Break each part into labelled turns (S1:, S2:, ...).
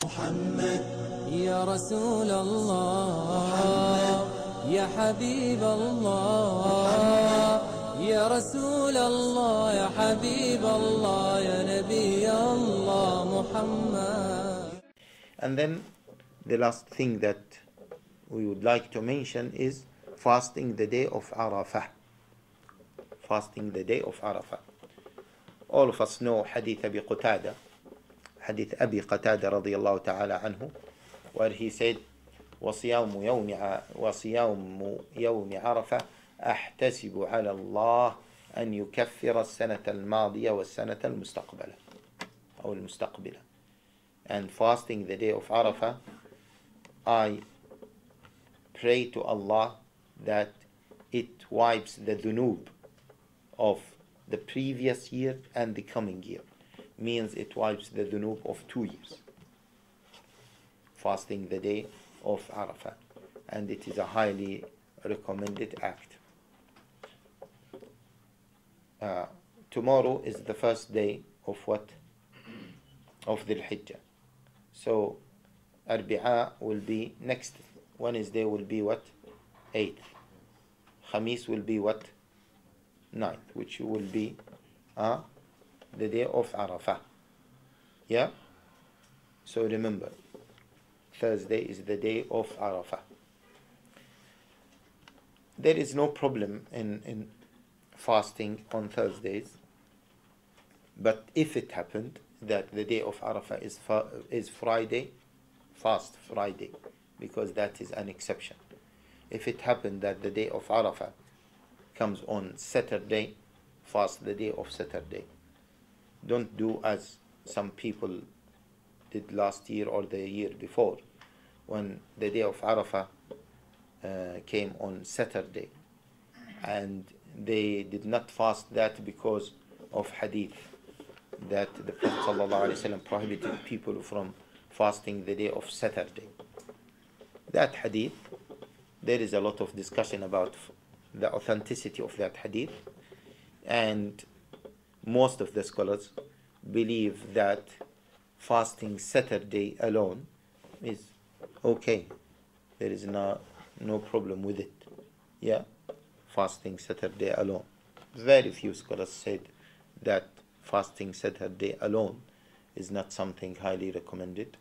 S1: محمد يا رسول الله يا حبيب الله يا رسول الله يا حبيب الله يا نبي الله محمد.
S2: And then the last thing that we would like to mention is fasting the day of Arafah. Fasting the day of Arafah. All of us know Hadith Abi Qatada, Hadith Abi Qatada radiyallahu ta'ala anhu, where he said, وصيام يوم عرفة أحتسب على الله أن يكفر السنة الماضية والسنة المستقبلة أو المستقبلة. And fasting the day of Arafah, I pray to Allah that it wipes the dhunub of the previous year and the coming year. Means it wipes the dhunub of 2 years. Fasting the day of Arafah. And it is a highly recommended act. Tomorrow is the first day of what? Of Dhul Hijjah. So Arbi'a will be next. Wednesday will be what? 8th. Khamis will be what? 9th, which will be the day of Arafah. Yeah? So remember, Thursday is the day of Arafah. There is no problem in fasting on Thursdays, but if it happened that the day of Arafah is Friday, fast Friday, because that is an exception. If it happened that the day of Arafah comes on Saturday, fast the day of Saturday. Don't do as some people did last year or the year before, when the day of Arafah came on Saturday, and they did not fast that because of hadith that the Prophet ﷺ prohibited people from fasting the day of Saturday. That hadith, there is a lot of discussion about the authenticity of that hadith, and most of the scholars believe that fasting Saturday alone is okay. There is no problem with it. Yeah, fasting Saturday alone. Very few scholars said that fasting Saturday alone is not something highly recommended,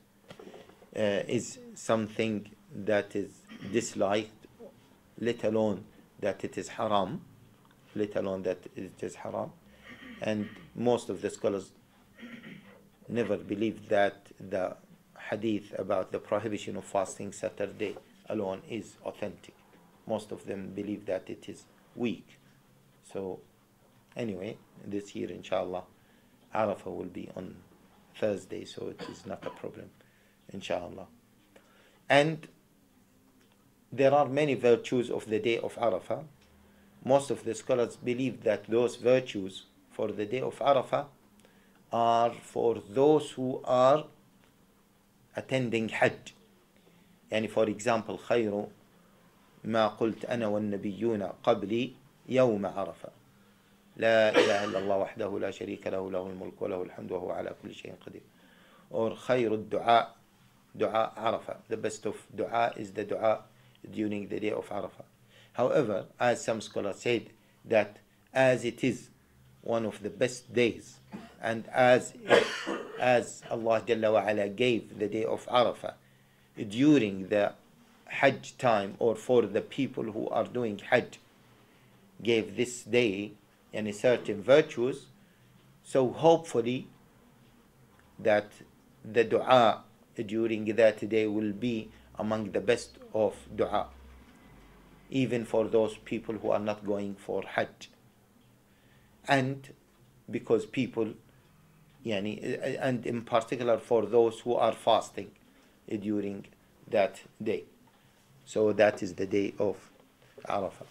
S2: is something that is disliked, let alone that it is haram, and most of the scholars never believed that the hadith about the prohibition of fasting Saturday alone is authentic. Most of them believe that it is weak. So anyway, this year inshallah Arafah will be on Thursday, so it is not a problem inshallah. And there are many virtues of the day of Arafah. Most of the scholars believe that those virtues for the day of Arafah are for those who are attending Hajj. يعني for example, خير ما قلت أنا والنبيون قبلي يوم عرفة لا إله إلا الله وحده لا شريك له له الملك وله الحمد وهو على كل شيء قدير. Or خير الدعاء دعاء عرفة. The best of dua is the dua during the day of Arafah. However, as some scholars said, that as it is one of the best days, and as Allah Jalla wa Ala gave the day of Arafah during the Hajj time, or for the people who are doing Hajj, gave this day any certain virtues, so hopefully that the dua during that day will be among the best of dua, even for those people who are not going for Hajj. And because people, and in particular for those who are fasting during that day. So that is the day of Arafah.